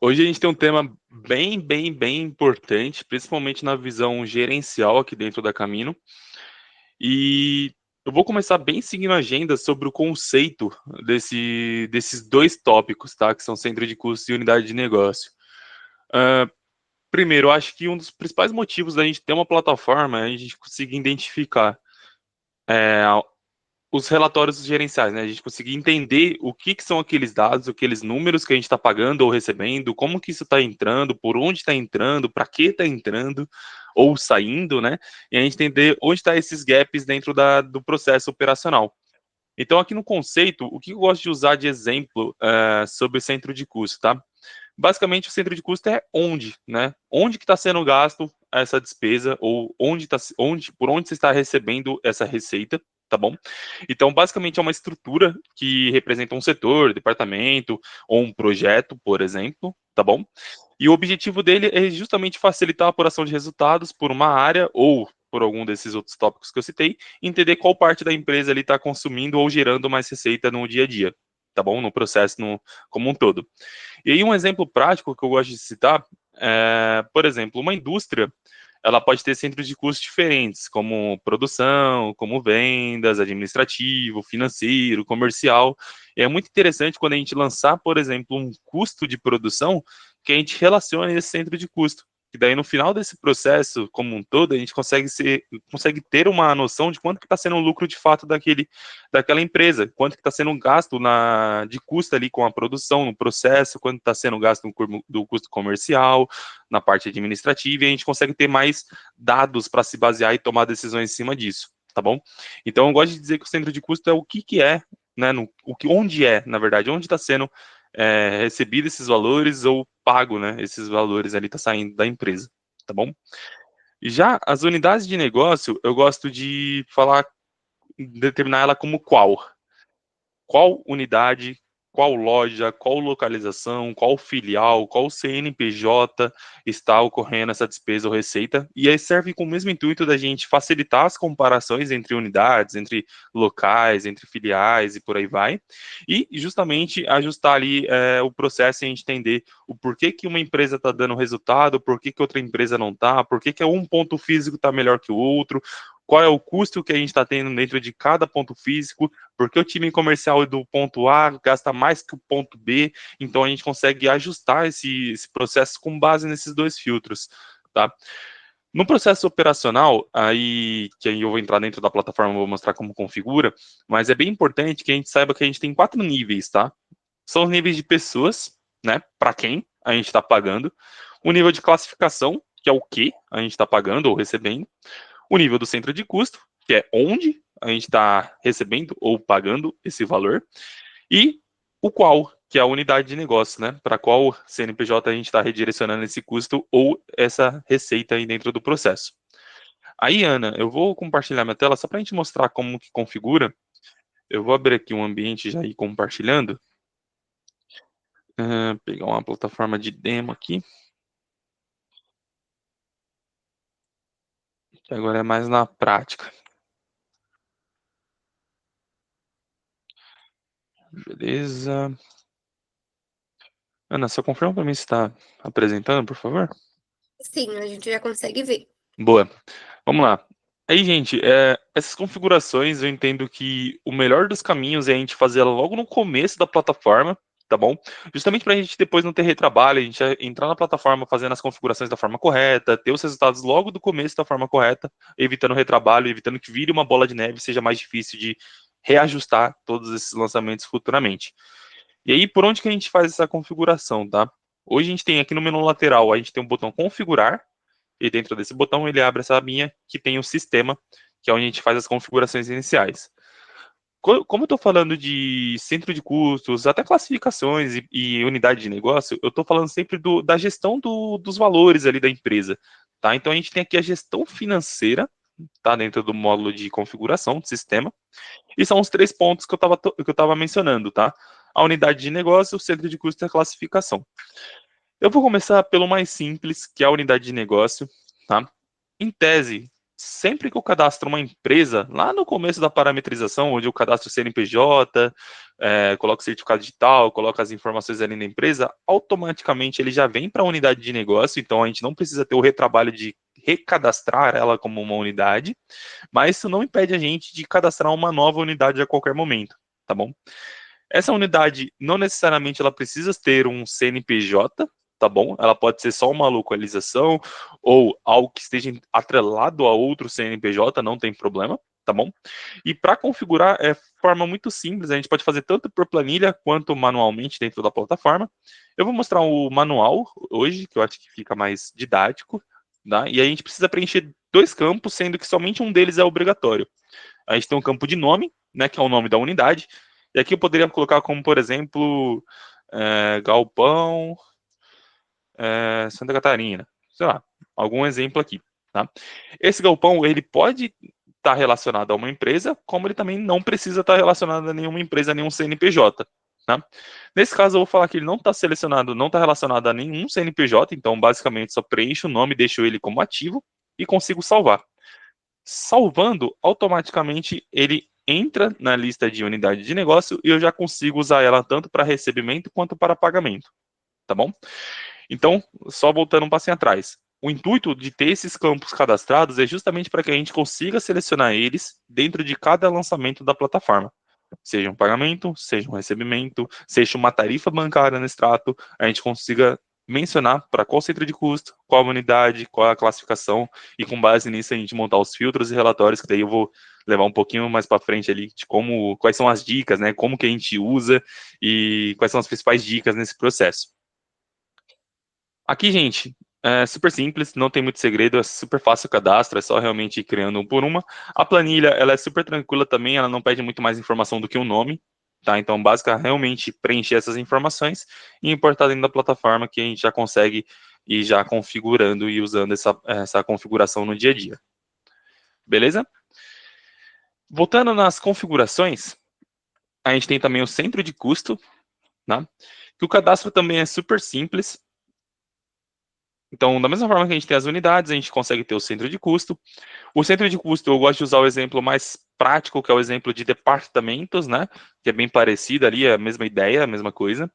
Hoje a gente tem um tema bem importante, principalmente na visão gerencial aqui dentro da Camino. E eu vou começar bem seguindo a agenda sobre o conceito desses dois tópicos, tá? Que são centro de custos e unidade de negócio. Primeiro, eu acho que um dos principais motivos da gente ter uma plataforma é a gente conseguir identificar os relatórios gerenciais, né? A gente conseguir entender o que são aqueles dados, aqueles números que a gente está pagando ou recebendo, como que isso está entrando, por onde está entrando, para que está entrando ou saindo, né? E a gente entender onde estão esses gaps dentro do processo operacional. Então, aqui no conceito, o que eu gosto de usar de exemplo sobre o centro de custo, tá? Basicamente, o centro de custo é onde, né? Onde que está sendo gasto essa despesa ou por onde você está recebendo essa receita, tá bom? Então, basicamente, é uma estrutura que representa um setor, departamento ou um projeto, por exemplo, tá bom? E o objetivo dele é justamente facilitar a apuração de resultados por uma área ou por algum desses outros tópicos que eu citei, entender qual parte da empresa ele está consumindo ou gerando mais receita no dia a dia, tá bom? No processo como um todo. E aí um exemplo prático que eu gosto de citar por exemplo, uma indústria, ela pode ter centros de custos diferentes, como produção, como vendas, administrativo, financeiro, comercial. E é muito interessante quando a gente lançar, por exemplo, um custo de produção, que a gente relacione esse centro de custo. E daí, no final desse processo, como um todo, a gente consegue ter uma noção de quanto que está sendo o lucro de fato daquela empresa, quanto que está sendo gasto de custo ali com a produção, no processo, quanto está sendo gasto do custo comercial, na parte administrativa, e a gente consegue ter mais dados para se basear e tomar decisões em cima disso, tá bom? Então, eu gosto de dizer que o centro de custo é o que é, né, onde é, na verdade, onde está sendo recebido esses valores ou pago, né, esses valores ali está saindo da empresa, tá bom? E já as unidades de negócio, eu gosto de determinar ela como qual unidade, qual loja, qual localização, qual filial, qual CNPJ está ocorrendo essa despesa ou receita, e aí serve com o mesmo intuito da gente facilitar as comparações entre unidades, entre locais, entre filiais e por aí vai, e justamente ajustar ali o processo e a gente entender o porquê que uma empresa está dando resultado, por que outra empresa não está, por que um ponto físico está melhor que o outro, qual é o custo que a gente está tendo dentro de cada ponto físico, porque o time comercial do ponto A gasta mais que o ponto B, então a gente consegue ajustar esse processo com base nesses dois filtros, tá? No processo operacional, que aí eu vou entrar dentro da plataforma, vou mostrar como configura, mas é bem importante que a gente saiba que a gente tem 4 níveis, tá? São os níveis de pessoas, né? Para quem a gente está pagando, o nível de classificação, que é o que a gente está pagando ou recebendo, o nível do centro de custo, que é onde a gente está recebendo ou pagando esse valor, e o qual, que é a unidade de negócio, né? Para qual CNPJ a gente está redirecionando esse custo ou essa receita aí dentro do processo. Aí, Ana, eu vou compartilhar minha tela só para a gente mostrar como que configura. Eu vou abrir aqui um ambiente já ir compartilhando. Pegar uma plataforma de demo aqui. Que agora é mais na prática. Beleza. Ana, só confirma para mim se está apresentando, por favor. Sim, a gente já consegue ver. Boa. Vamos lá. Aí, gente, essas configurações eu entendo que o melhor dos caminhos é a gente fazer ela logo no começo da plataforma, tá bom? Justamente para a gente depois não ter retrabalho, a gente entrar na plataforma fazendo as configurações da forma correta, ter os resultados logo do começo da forma correta, evitando retrabalho, evitando que vire uma bola de neve e seja mais difícil de reajustar todos esses lançamentos futuramente. E aí, por onde que a gente faz essa configuração, tá? Hoje a gente tem aqui no menu lateral, a gente tem o botão configurar, e dentro desse botão ele abre essa abinha que tem o sistema, que é onde a gente faz as configurações iniciais. Como eu estou falando de centro de custos, até classificações e unidade de negócio, eu estou falando sempre da gestão dos valores ali da empresa. Tá? Então a gente tem aqui a gestão financeira, tá? Dentro do módulo de configuração do sistema. E são os 3 pontos que eu estava mencionando, tá? A unidade de negócio, o centro de custo e a classificação. Eu vou começar pelo mais simples, que é a unidade de negócio, tá? Em tese, sempre que eu cadastro uma empresa, lá no começo da parametrização, onde eu cadastro CNPJ, coloco o certificado digital, coloco as informações ali na empresa, automaticamente ele já vem para a unidade de negócio, então a gente não precisa ter o retrabalho de recadastrar ela como uma unidade, mas isso não impede a gente de cadastrar uma nova unidade a qualquer momento, tá bom? Essa unidade, não necessariamente ela precisa ter um CNPJ, tá bom? Ela pode ser só uma localização ou algo que esteja atrelado a outro CNPJ, não tem problema, tá bom? E para configurar é forma muito simples, a gente pode fazer tanto por planilha quanto manualmente dentro da plataforma. Eu vou mostrar o manual hoje, que eu acho que fica mais didático, tá? E a gente precisa preencher 2 campos, sendo que somente um deles é obrigatório. A gente tem um campo de nome, né, que é o nome da unidade, e aqui eu poderia colocar como, por exemplo, Galpão Santa Catarina, sei lá, algum exemplo aqui, tá? Esse galpão, ele pode estar relacionado a uma empresa, como ele também não precisa estar relacionado a nenhuma empresa, a nenhum CNPJ, tá? Nesse caso, eu vou falar que ele não está selecionado, não está relacionado a nenhum CNPJ, então basicamente só preencho o nome, deixo ele como ativo e consigo salvar. Salvando, automaticamente ele entra na lista de unidade de negócio e eu já consigo usar ela tanto para recebimento quanto para pagamento, tá bom? Então, só voltando um passinho atrás. O intuito de ter esses campos cadastrados é justamente para que a gente consiga selecionar eles dentro de cada lançamento da plataforma. Seja um pagamento, seja um recebimento, seja uma tarifa bancária no extrato, a gente consiga mencionar para qual centro de custo, qual unidade, qual a classificação, e com base nisso a gente montar os filtros e relatórios, que daí eu vou levar um pouquinho mais para frente ali, de como, quais são as dicas, né, como que a gente usa e quais são as principais dicas nesse processo. Aqui, gente, é super simples, não tem muito segredo, é super fácil o cadastro, é só realmente ir criando um por uma. A planilha, ela é super tranquila também, ela não pede muito mais informação do que o nome, tá? Então, básica, realmente preencher essas informações e importar dentro da plataforma que a gente já consegue ir já configurando e usando essa configuração no dia a dia. Beleza? Voltando nas configurações, a gente tem também o centro de custo, tá? Que o cadastro também é super simples. Então, da mesma forma que a gente tem as unidades, a gente consegue ter o centro de custo. O centro de custo, eu gosto de usar o exemplo mais prático, que é o exemplo de departamentos, né? Que é bem parecido ali, é a mesma ideia, a mesma coisa.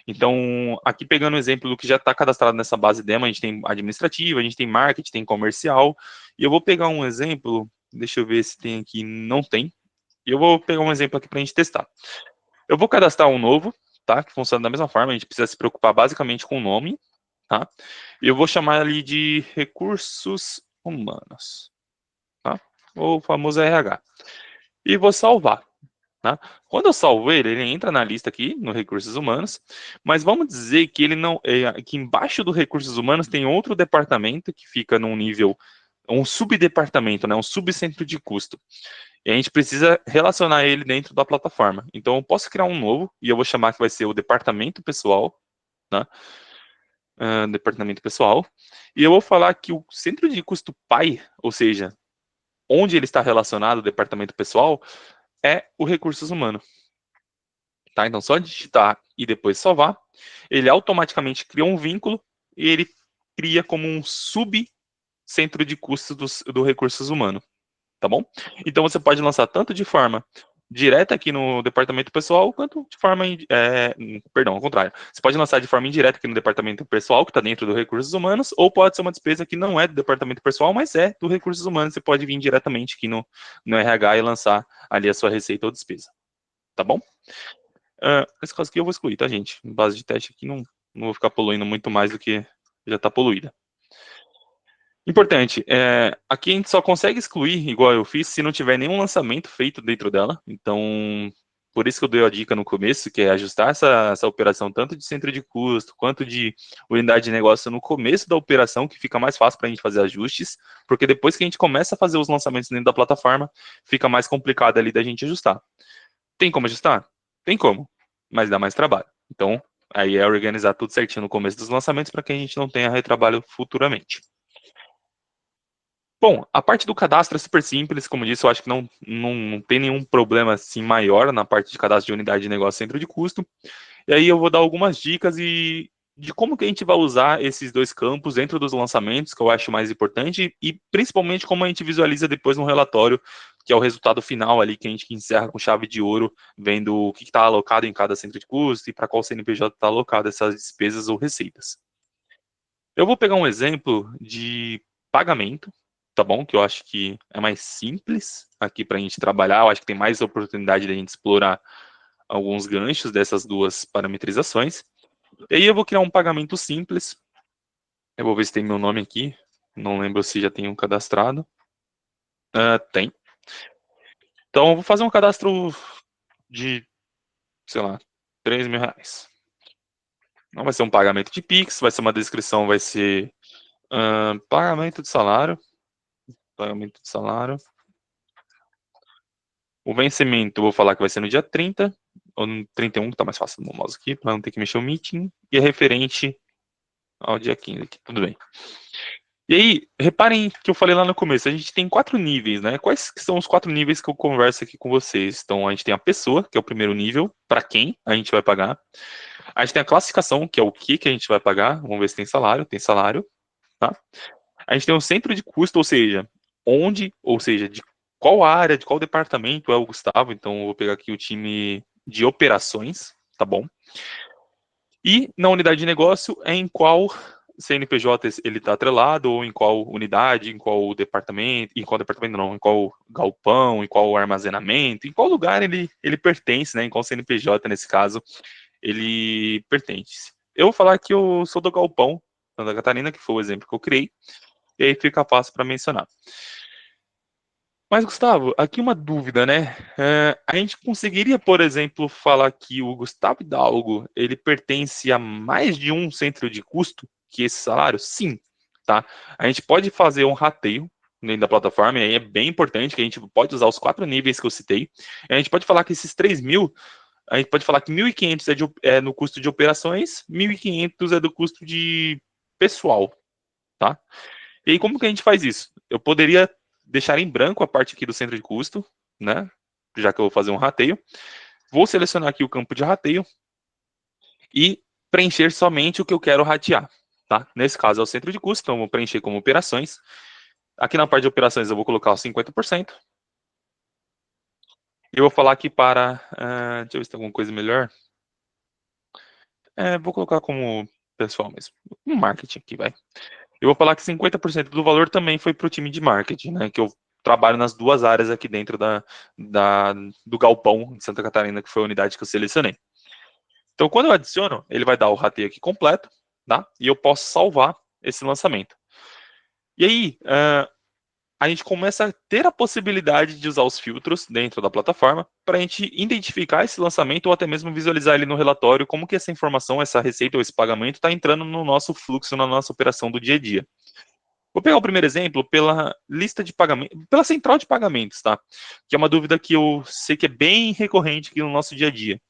Então, aqui pegando o exemplo do que já está cadastrado nessa base demo, a gente tem administrativa, a gente tem marketing, tem comercial. E eu vou pegar um exemplo, deixa eu ver se tem aqui, não tem. E eu vou pegar um exemplo aqui para a gente testar. Eu vou cadastrar um novo, tá? Que funciona da mesma forma, a gente precisa se preocupar basicamente com o nome, tá? E eu vou chamar ali de recursos humanos, tá? O famoso RH. E vou salvar, tá? Quando eu salvo ele, ele entra na lista aqui, no recursos humanos, mas vamos dizer que ele não, que embaixo do recursos humanos tem outro departamento que fica num nível, um subdepartamento, né? Um subcentro de custo. E a gente precisa relacionar ele dentro da plataforma. Então, eu posso criar um novo, e eu vou chamar que vai ser o departamento pessoal, tá? Departamento pessoal, e eu vou falar que o centro de custo pai, ou seja, onde ele está relacionado, o departamento pessoal, é o recursos humanos. Tá? Então, só digitar e depois salvar, ele automaticamente cria um vínculo e ele cria como um subcentro de custos do recursos humanos. Tá bom? Então, você pode lançar tanto de forma direta aqui no departamento pessoal, quanto de forma, perdão, ao contrário. Você pode lançar de forma indireta aqui no departamento pessoal, que está dentro do recursos humanos, ou pode ser uma despesa que não é do departamento pessoal, mas é do recursos humanos. Você pode vir diretamente aqui no RH e lançar ali a sua receita ou despesa. Tá bom? Nesse caso aqui eu vou excluir, tá, gente? Em base de teste aqui não vou ficar poluindo muito mais do que já está poluída. Importante, aqui a gente só consegue excluir, igual eu fiz, se não tiver nenhum lançamento feito dentro dela. Então, por isso que eu dei a dica no começo, que é ajustar essa operação tanto de centro de custo, quanto de unidade de negócio no começo da operação, que fica mais fácil para a gente fazer ajustes, porque depois que a gente começa a fazer os lançamentos dentro da plataforma, fica mais complicado ali da gente ajustar. Tem como ajustar? Tem como, mas dá mais trabalho. Então, aí é organizar tudo certinho no começo dos lançamentos para que a gente não tenha retrabalho futuramente. Bom, a parte do cadastro é super simples, como disse, eu acho que não tem nenhum problema assim maior na parte de cadastro de unidade de negócio centro de custo. E aí eu vou dar algumas dicas e de como que a gente vai usar esses dois campos dentro dos lançamentos, que eu acho mais importante, e principalmente como a gente visualiza depois no relatório, que é o resultado final ali, que a gente encerra com chave de ouro, vendo o que está alocado em cada centro de custo e para qual CNPJ está alocado essas despesas ou receitas. Eu vou pegar um exemplo de pagamento, tá bom? Que eu acho que é mais simples aqui para a gente trabalhar, eu acho que tem mais oportunidade de a gente explorar alguns ganchos dessas duas parametrizações. E aí eu vou criar um pagamento simples. Eu vou ver se tem meu nome aqui. Não lembro se já tem um cadastrado. Tem. Então eu vou fazer um cadastro de, sei lá, R$ 3.000. Não vai ser um pagamento de Pix, vai ser uma descrição, vai ser pagamento de salário. Pagamento de salário. O vencimento, eu vou falar que vai ser no dia 30, ou no 31, que tá mais fácil no mouse aqui, para não ter que mexer o meeting. E é referente ao dia 15 aqui, tudo bem. E aí, reparem que eu falei lá no começo, a gente tem 4 níveis, né? Quais que são os 4 níveis que eu converso aqui com vocês? Então, a gente tem a pessoa, que é o primeiro nível, para quem a gente vai pagar. A gente tem a classificação, que é o que a gente vai pagar. Vamos ver se tem salário, tá? A gente tem o centro de custo, ou seja, de qual área, de qual departamento é o Gustavo. Então, eu vou pegar aqui o time de operações, tá bom? E na unidade de negócio é em qual CNPJ ele está atrelado, ou em qual unidade, em qual departamento não, em qual galpão, em qual armazenamento, em qual lugar ele pertence, né? Em qual CNPJ, nesse caso, ele pertence. Eu vou falar que eu sou do galpão Santa Catarina, que foi o exemplo que eu criei, e aí fica fácil para mencionar. Mas, Gustavo, aqui uma dúvida, né? A gente conseguiria, por exemplo, falar que o Gustavo Hidalgo, ele pertence a mais de um centro de custo que esse salário? Sim, tá? A gente pode fazer um rateio dentro da plataforma, e aí é bem importante que a gente pode usar os 4 níveis que eu citei. A gente pode falar que esses 3.000, a gente pode falar que 1.500 é no custo de operações, 1.500 é do custo de pessoal, tá? E aí, como que a gente faz isso? Eu poderia deixar em branco a parte aqui do centro de custo, né? Já que eu vou fazer um rateio. Vou selecionar aqui o campo de rateio e preencher somente o que eu quero ratear, tá? Nesse caso é o centro de custo, então eu vou preencher como operações. Aqui na parte de operações eu vou colocar os 50%. E eu vou falar aqui para... deixa eu ver se tem alguma coisa melhor. Vou colocar como pessoal mesmo. Um marketing aqui, vai. Eu vou falar que 50% do valor também foi para o time de marketing, né? Que eu trabalho nas duas áreas aqui dentro do galpão de Santa Catarina, que foi a unidade que eu selecionei. Então, quando eu adiciono, ele vai dar o rateio aqui completo, tá? E eu posso salvar esse lançamento. E aí, a gente começa a ter a possibilidade de usar os filtros dentro da plataforma para a gente identificar esse lançamento ou até mesmo visualizar ele no relatório, como que essa informação, essa receita ou esse pagamento está entrando no nosso fluxo, na nossa operação do dia a dia. Vou pegar o primeiro exemplo pela lista de pagamento, pela central de pagamentos, tá? Que é uma dúvida que eu sei que é bem recorrente aqui no nosso dia a dia.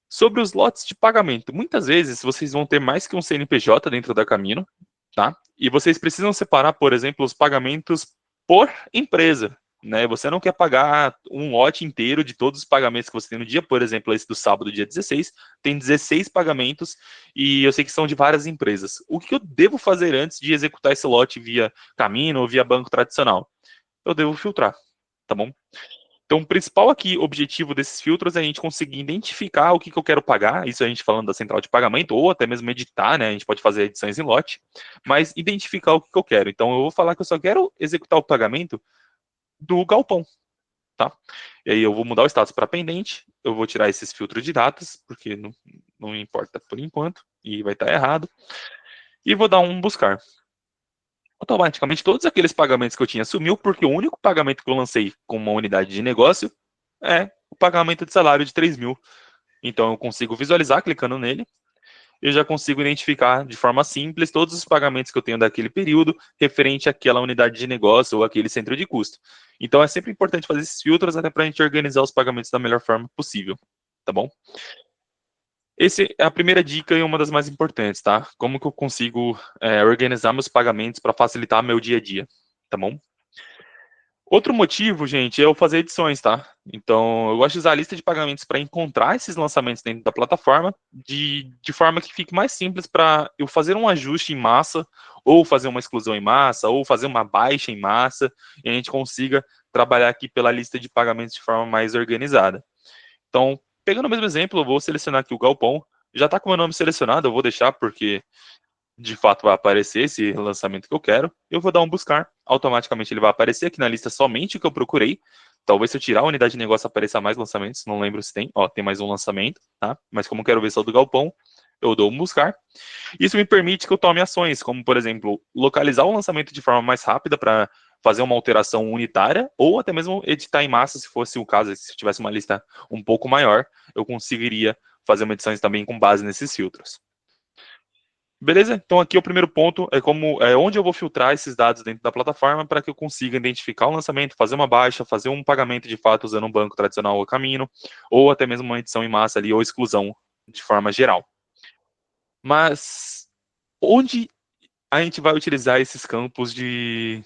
Sobre os lotes de pagamento, muitas vezes vocês vão ter mais que um CNPJ dentro da Camino, tá? E vocês precisam separar, por exemplo, os pagamentos por empresa, né? Você não quer pagar um lote inteiro de todos os pagamentos que você tem no dia, por exemplo, esse do sábado, dia 16, tem 16 pagamentos e eu sei que são de várias empresas. O que eu devo fazer antes de executar esse lote via Camino ou via banco tradicional? Eu devo filtrar, tá bom? Então, o principal aqui objetivo desses filtros é a gente conseguir identificar o que eu quero pagar, isso a gente falando da central de pagamento, ou até mesmo editar, né? A gente pode fazer edições em lote, mas identificar o que eu quero. Então, eu vou falar que eu só quero executar o pagamento do galpão, tá? E aí eu vou mudar o status para pendente, eu vou tirar esses filtros de datas, porque não importa por enquanto, e vai estar errado, e vou dar um buscar. Automaticamente, todos aqueles pagamentos que eu tinha sumiu, porque o único pagamento que eu lancei com uma unidade de negócio é o pagamento de salário de 3.000. Então, eu consigo visualizar clicando nele, eu já consigo identificar de forma simples todos os pagamentos que eu tenho daquele período referente àquela unidade de negócio ou aquele centro de custo. Então, é sempre importante fazer esses filtros até para a gente organizar os pagamentos da melhor forma possível, tá bom? Essa é a primeira dica e uma das mais importantes, tá? Como que eu consigo organizar meus pagamentos para facilitar meu dia a dia, tá bom? Outro motivo, gente, é eu fazer edições, tá? Então, eu gosto de usar a lista de pagamentos para encontrar esses lançamentos dentro da plataforma, de forma que fique mais simples para eu fazer um ajuste em massa, ou fazer uma exclusão em massa, ou fazer uma baixa em massa, e a gente consiga trabalhar aqui pela lista de pagamentos de forma mais organizada. Então, pegando o mesmo exemplo, eu vou selecionar aqui o Galpão. Já está com o meu nome selecionado, eu vou deixar porque de fato vai aparecer esse lançamento que eu quero. Eu vou dar um buscar, automaticamente ele vai aparecer aqui na lista somente o que eu procurei. Talvez se eu tirar a unidade de negócio apareça mais lançamentos, não lembro se tem. Ó, tem mais um lançamento, tá? Mas como eu quero ver só do Galpão, eu dou um buscar. Isso me permite que eu tome ações, como por exemplo, localizar o lançamento de forma mais rápida para fazer uma alteração unitária, ou até mesmo editar em massa, se fosse o caso, se tivesse uma lista um pouco maior, eu conseguiria fazer uma edição também com base nesses filtros. Beleza? Então aqui o primeiro ponto é onde eu vou filtrar esses dados dentro da plataforma para que eu consiga identificar o lançamento, fazer uma baixa, fazer um pagamento de fato usando um banco tradicional ou caminho, ou até mesmo uma edição em massa ali ou exclusão de forma geral. Mas onde a gente vai utilizar esses campos de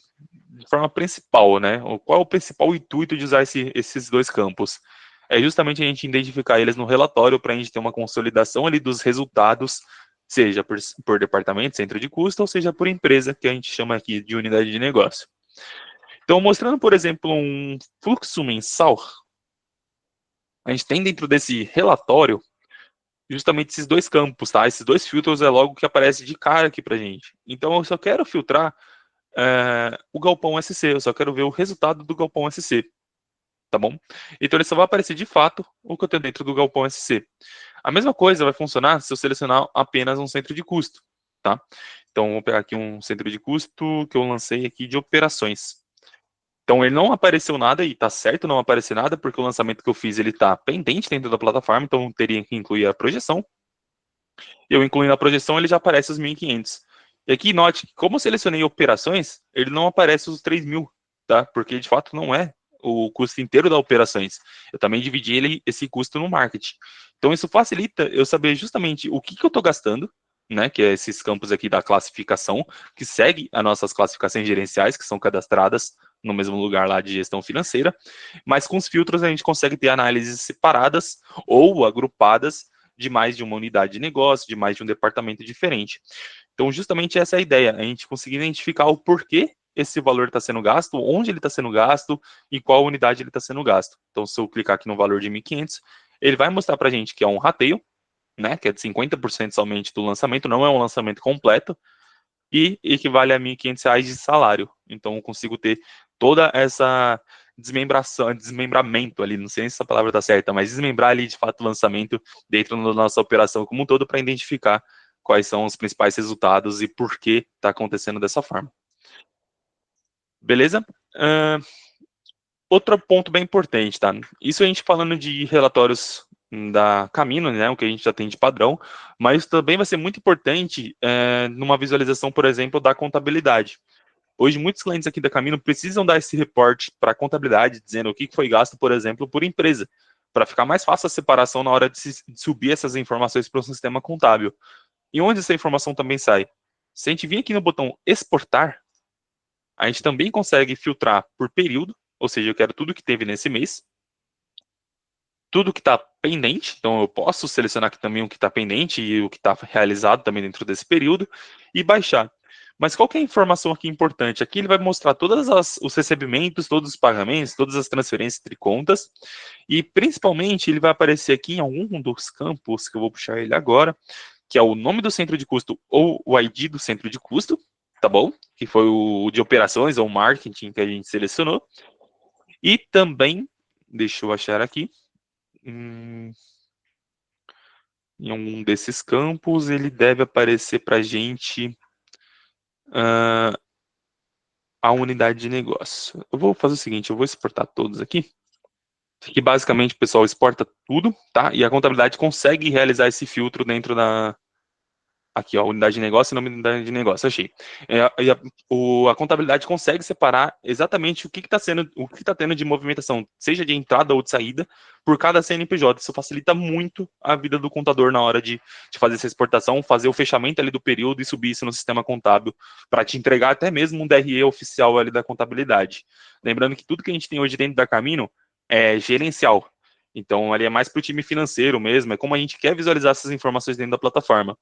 forma principal, né? Qual é o principal intuito de usar esses dois campos? É justamente a gente identificar eles no relatório para a gente ter uma consolidação ali dos resultados, seja por departamento, centro de custo, ou seja por empresa, que a gente chama aqui de unidade de negócio. Então, mostrando, por exemplo, um fluxo mensal, a gente tem dentro desse relatório justamente esses dois campos, tá? Esses dois filtros é logo que aparece de cara aqui pra gente. Então, eu só quero filtrar o Galpão SC, eu só quero ver o resultado do Galpão SC, tá bom? Então ele só vai aparecer de fato o que eu tenho dentro do Galpão SC. A mesma coisa vai funcionar se eu selecionar apenas um centro de custo, tá? Então vou pegar aqui um centro de custo que eu lancei aqui de operações. Então ele não apareceu nada e tá certo não aparecer nada porque o lançamento que eu fiz ele tá pendente dentro da plataforma, então teria que incluir a projeção. Eu incluindo a projeção ele já aparece os 1.500. E aqui note que como eu selecionei operações, ele não aparece os 3.000, tá? Porque de fato não é o custo inteiro das operações. Eu também dividi esse custo no marketing. Então isso facilita eu saber justamente o que eu estou gastando, né? Que é esses campos aqui da classificação, que segue as nossas classificações gerenciais, que são cadastradas no mesmo lugar lá de gestão financeira, mas com os filtros a gente consegue ter análises separadas ou agrupadas de mais de uma unidade de negócio, de mais de um departamento diferente. Então, justamente essa é a ideia, a gente conseguir identificar o porquê esse valor está sendo gasto, onde ele está sendo gasto e qual unidade ele está sendo gasto. Então, se eu clicar aqui no valor de 1.500, ele vai mostrar para a gente que é um rateio, né, que é de 50% somente do lançamento, não é um lançamento completo, e equivale a R$ 1.500 de salário. Então, eu consigo ter toda essa desmembramento ali, não sei se essa palavra está certa, mas desmembrar ali de fato o lançamento dentro da nossa operação como um todo para identificar quais são os principais resultados e por que está acontecendo dessa forma. Beleza? Outro ponto bem importante, tá? Isso a gente falando de relatórios da Camino, né, o que a gente já tem de padrão, mas também vai ser muito importante numa visualização, por exemplo, da contabilidade. Hoje, muitos clientes aqui da Camino precisam dar esse reporte para a contabilidade, dizendo o que foi gasto, por exemplo, por empresa, para ficar mais fácil a separação na hora de subir essas informações para o sistema contábil. E onde essa informação também sai? Se a gente vir aqui no botão exportar, a gente também consegue filtrar por período, ou seja, eu quero tudo que teve nesse mês, tudo que está pendente, então eu posso selecionar aqui também o que está pendente e o que está realizado também dentro desse período, e baixar. Mas qual que é a informação aqui importante? Aqui ele vai mostrar todos os recebimentos, todos os pagamentos, todas as transferências entre contas, e principalmente ele vai aparecer aqui em algum dos campos, que eu vou puxar ele agora, que é o nome do centro de custo ou o ID do centro de custo, tá bom? Que foi o de operações ou marketing que a gente selecionou. E também, deixa eu achar aqui, em algum desses campos, ele deve aparecer para a gente a unidade de negócio. Eu vou fazer o seguinte, eu vou exportar todos aqui, que basicamente o pessoal exporta tudo, tá? E a contabilidade consegue realizar esse filtro dentro da Aqui, ó, unidade de negócio e nome da unidade de negócio, achei. A contabilidade consegue separar exatamente o que está tendo de movimentação, seja de entrada ou de saída, por cada CNPJ. Isso facilita muito a vida do contador na hora de fazer essa exportação, fazer o fechamento ali do período e subir isso no sistema contábil, para te entregar até mesmo um DRE oficial ali da contabilidade. Lembrando que tudo que a gente tem hoje dentro da Camino é gerencial. Então, ali é mais para o time financeiro mesmo, é como a gente quer visualizar essas informações dentro da plataforma.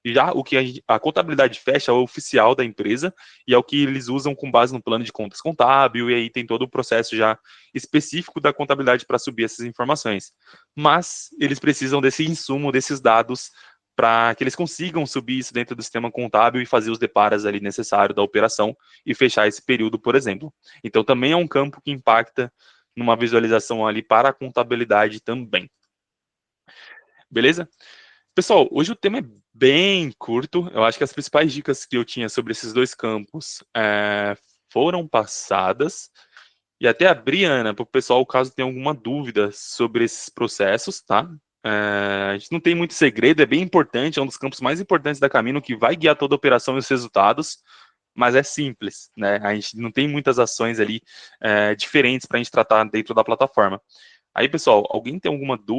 Já o que a contabilidade fecha é o oficial da empresa e é o que eles usam com base no plano de contas contábil, e aí tem todo o processo já específico da contabilidade para subir essas informações. Mas eles precisam desse insumo, desses dados, para que eles consigam subir isso dentro do sistema contábil e fazer os deparos ali necessários da operação e fechar esse período, por exemplo. Então também é um campo que impacta numa visualização ali para a contabilidade também. Beleza? Pessoal, hoje o tema é bem curto. Eu acho que as principais dicas que eu tinha sobre esses dois campos foram passadas. E até abrir, Ana, para o pessoal, caso tenha alguma dúvida sobre esses processos, tá? A gente não tem muito segredo, é bem importante, é um dos campos mais importantes da Camino, que vai guiar toda a operação e os resultados, mas é simples, né? A gente não tem muitas ações ali diferentes para a gente tratar dentro da plataforma. Aí, pessoal, alguém tem alguma dúvida?